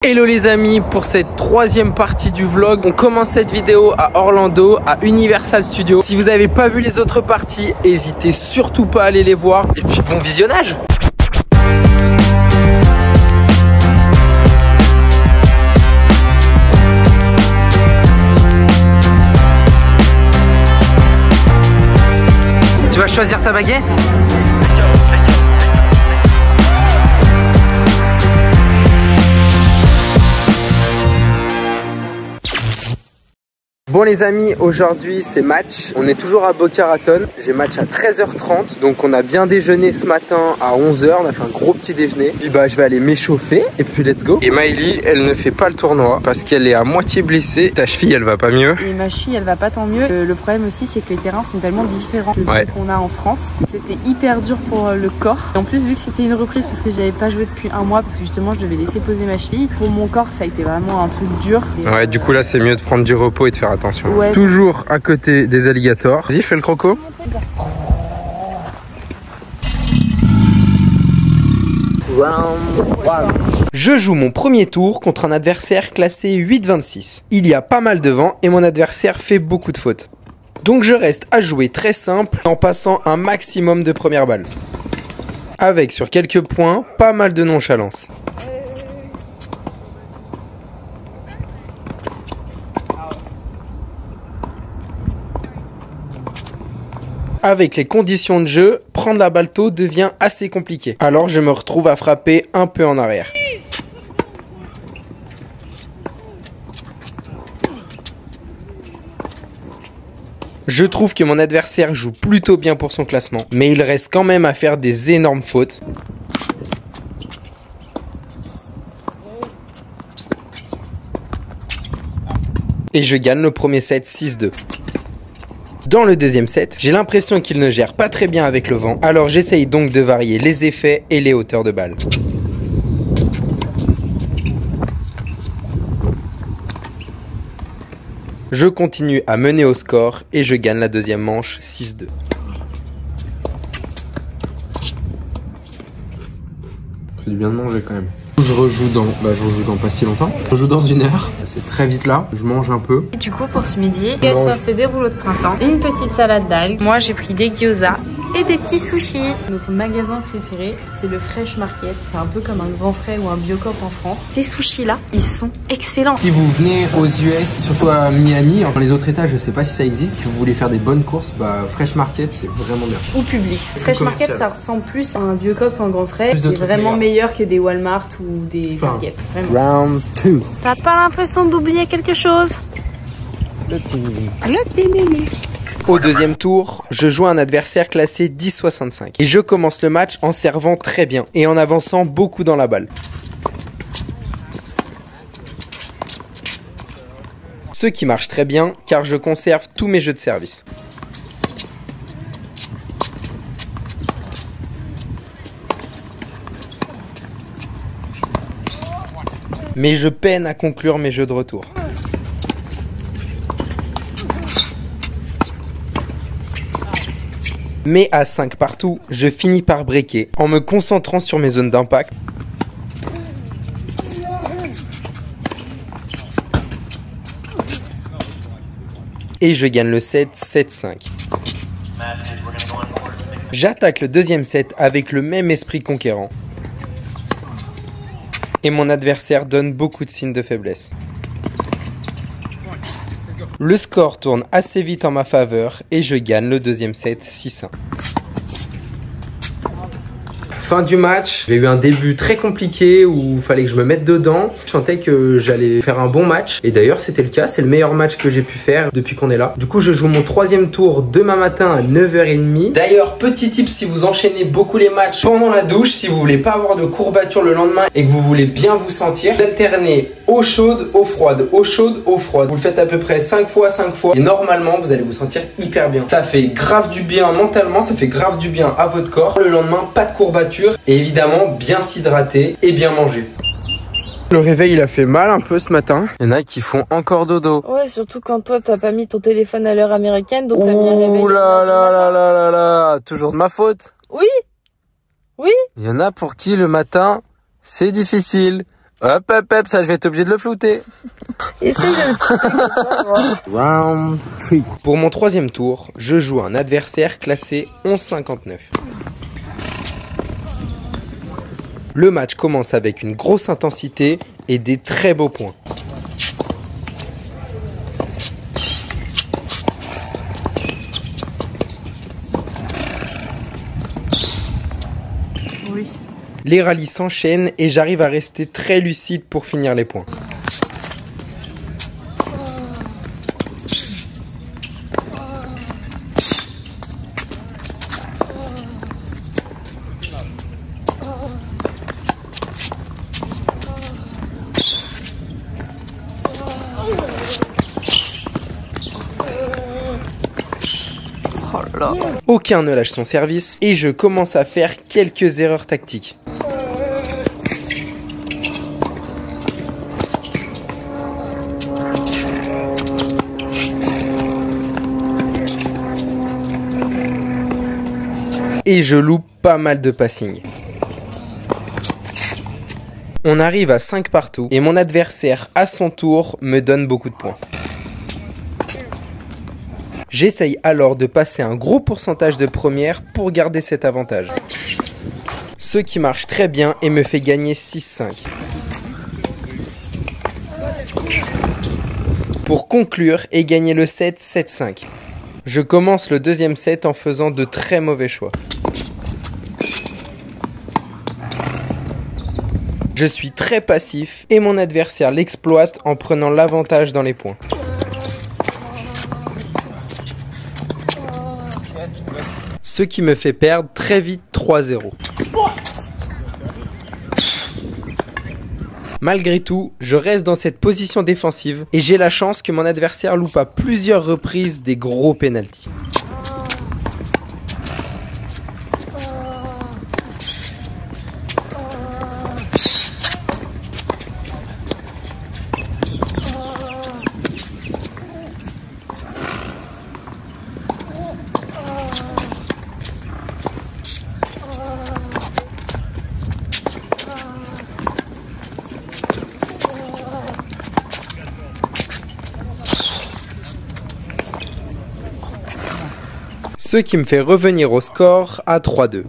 Hello les amis, pour cette troisième partie du vlog, on commence cette vidéo à Orlando, à Universal Studios. Si vous n'avez pas vu les autres parties, n'hésitez surtout pas à aller les voir. Et puis bon visionnage! Tu vas choisir ta baguette? Bon les amis, aujourd'hui c'est match, on est toujours à Boca Raton, j'ai match à 13h30, donc on a bien déjeuné ce matin à 11h, on a fait un gros petit déjeuner, puis bah je vais aller m'échauffer et puis let's go. Et Maëlie, elle ne fait pas le tournoi parce qu'elle est à moitié blessée, ta cheville elle va pas mieux. Et ma cheville elle va pas tant mieux, le problème aussi c'est que les terrains sont tellement différents que ceux qu'on a en France, c'était hyper dur pour le corps, et en plus vu que c'était une reprise parce que j'avais pas joué depuis un mois parce que justement je devais laisser poser ma cheville, pour mon corps ça a été vraiment un truc dur. Ouais, du coup là c'est mieux de prendre du repos et de faire attention. Ouais. Toujours à côté des alligators. Vas-y, fais le croco. Je joue mon premier tour contre un adversaire classé 8-26. Il y a pas mal de vent et mon adversaire fait beaucoup de fautes. Donc je reste à jouer très simple en passant un maximum de premières balles. Avec sur quelques points, pas mal de nonchalance. Avec les conditions de jeu, prendre la balle tôt devient assez compliqué. Alors je me retrouve à frapper un peu en arrière. Je trouve que mon adversaire joue plutôt bien pour son classement, mais il reste quand même à faire des énormes fautes. Et je gagne le premier set 6-2. Dans le deuxième set, j'ai l'impression qu'il ne gère pas très bien avec le vent, alors j'essaye donc de varier les effets et les hauteurs de balle. Je continue à mener au score et je gagne la deuxième manche 6-2. C'est bien de manger quand même. Je rejoue dans pas si longtemps. Je joue dans 1 heure. C'est très vite là. Je mange un peu. Et du coup pour ce midi, c'est des rouleaux de printemps, une petite salade d'algues. Moi j'ai pris des gyoza et des petits sushis. Notre magasin préféré, c'est le Fresh Market. C'est un peu comme un Grand Frais ou un Biocop en France. Ces sushis là, ils sont excellents. Si vous venez aux US, surtout à Miami, dans les autres états, je sais pas si ça existe, que vous voulez faire des bonnes courses, bah Fresh Market c'est vraiment bien. Ou Publix. Fresh Market ça ressemble plus à un Biocop ou un Grand Frais. C'est vraiment meilleur que des Walmart ou des Target. Round 2. T'as pas l'impression d'oublier quelque chose? Le petit mémé. Au deuxième tour, je joue un adversaire classé 10-65 et je commence le match en servant très bien et en avançant beaucoup dans la balle. Ce qui marche très bien car je conserve tous mes jeux de service. Mais je peine à conclure mes jeux de retour. Mais à 5 partout, je finis par breaker en me concentrant sur mes zones d'impact. Et je gagne le set 7-5. J'attaque le deuxième set avec le même esprit conquérant. Et mon adversaire donne beaucoup de signes de faiblesse. Le score tourne assez vite en ma faveur et je gagne le deuxième set 6-1. Fin du match, j'ai eu un début très compliqué où il fallait que je me mette dedans. Je sentais que j'allais faire un bon match et d'ailleurs c'était le cas, c'est le meilleur match que j'ai pu faire depuis qu'on est là. Du coup je joue mon troisième tour demain matin à 9h30. D'ailleurs petit tip, si vous enchaînez beaucoup les matchs pendant la douche, si vous voulez pas avoir de courbatures le lendemain et que vous voulez bien vous sentir, vous alternez eau chaude, eau froide, eau chaude, eau froide. Vous le faites à peu près 5 fois et normalement vous allez vous sentir hyper bien. Ça fait grave du bien mentalement, ça fait grave du bien à votre corps. Le lendemain pas de courbatures. Et évidemment bien s'hydrater et bien manger. Le réveil il a fait mal un peu ce matin. Il y en a qui font encore dodo. Ouais, surtout quand toi t'as pas mis ton téléphone à l'heure américaine, donc t'as mis un réveil. Ouh là là là là là là. Toujours de ma faute. Oui. Oui. Il y en a pour qui le matin c'est difficile. Hop, hop, hop, ça je vais être obligé de le flouter. Essaye de le flouter. Round 3. Pour mon troisième tour, je joue un adversaire classé 11,59. Le match commence avec une grosse intensité et des très beaux points. Oui. Les rallyes s'enchaînent et j'arrive à rester très lucide pour finir les points. Oh là. Aucun ne lâche son service et je commence à faire quelques erreurs tactiques. Et je loupe pas mal de passing. On arrive à 5 partout et mon adversaire à son tour me donne beaucoup de points. J'essaye alors de passer un gros pourcentage de première pour garder cet avantage. Ce qui marche très bien et me fait gagner 6-5. Pour conclure et gagner le set 7-5. Je commence le deuxième set en faisant de très mauvais choix. Je suis très passif et mon adversaire l'exploite en prenant l'avantage dans les points. Ce qui me fait perdre très vite 3-0. Malgré tout, je reste dans cette position défensive et j'ai la chance que mon adversaire loupe à plusieurs reprises des gros pénaltys. Ce qui me fait revenir au score à 3-2.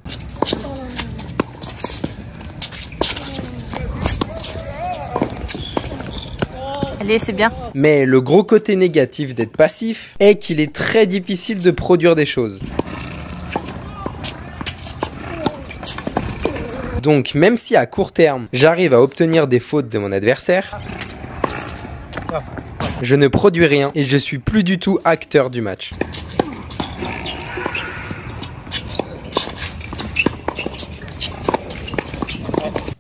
Allez, c'est bien. Mais le gros côté négatif d'être passif est qu'il est très difficile de produire des choses. Donc même si à court terme, j'arrive à obtenir des fautes de mon adversaire, je ne produis rien et je suis plus du tout acteur du match.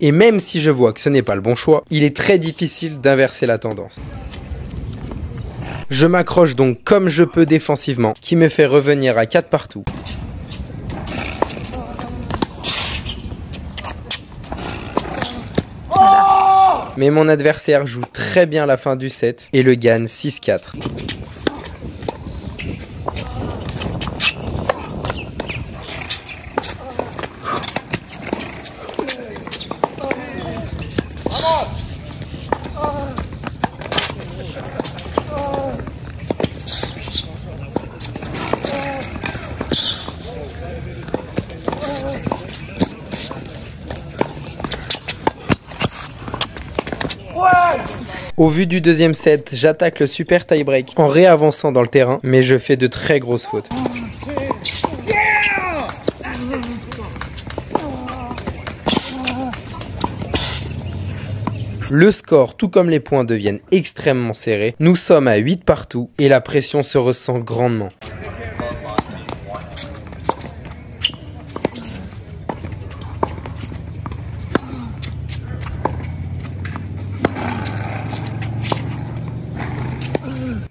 Et même si je vois que ce n'est pas le bon choix, il est très difficile d'inverser la tendance. Je m'accroche donc comme je peux défensivement, qui me fait revenir à 4 partout. Mais mon adversaire joue très bien la fin du set et le gagne 6-4. Au vu du deuxième set, j'attaque le super tie-break en réavançant dans le terrain, mais je fais de très grosses fautes. Le score, tout comme les points, deviennent extrêmement serrés. Nous sommes à 8 partout et la pression se ressent grandement.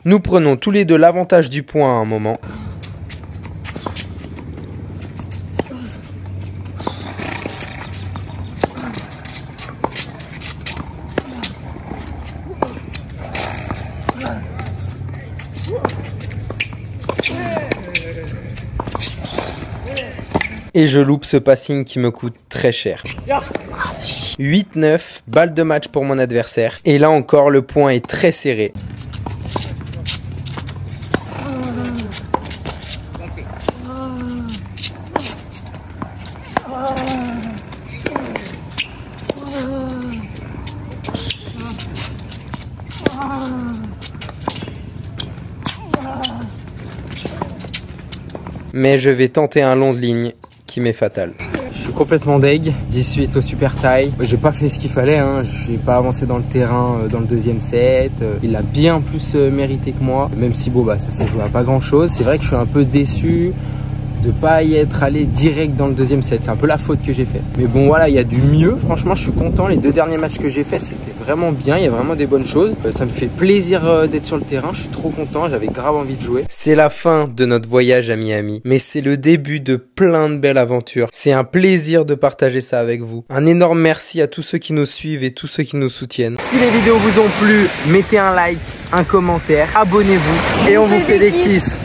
Nous prenons tous les deux l'avantage du point à un moment. Et je loupe ce passing qui me coûte très cher. 8-9, balle de match pour mon adversaire. Et là encore, le point est très serré. Mais je vais tenter un long de ligne qui m'est fatal. Je suis complètement deg, 18 au super tie. J'ai pas fait ce qu'il fallait, hein. Je n'ai pas avancé dans le terrain dans le deuxième set. Il a bien plus mérité que moi, même si bon bah ça s'est joué à pas grand chose. C'est vrai que je suis un peu déçu de pas y être allé direct dans le deuxième set. C'est un peu la faute que j'ai fait. Mais bon voilà, il y a du mieux. Franchement, je suis content. Les 2 derniers matchs que j'ai fait, c'était vraiment bien. Il y a vraiment des bonnes choses. Ça me fait plaisir d'être sur le terrain. Je suis trop content. J'avais grave envie de jouer. C'est la fin de notre voyage à Miami. Mais c'est le début de plein de belles aventures. C'est un plaisir de partager ça avec vous. Un énorme merci à tous ceux qui nous suivent et tous ceux qui nous soutiennent. Si les vidéos vous ont plu, mettez un like, un commentaire, abonnez-vous et on vous fait des kisses.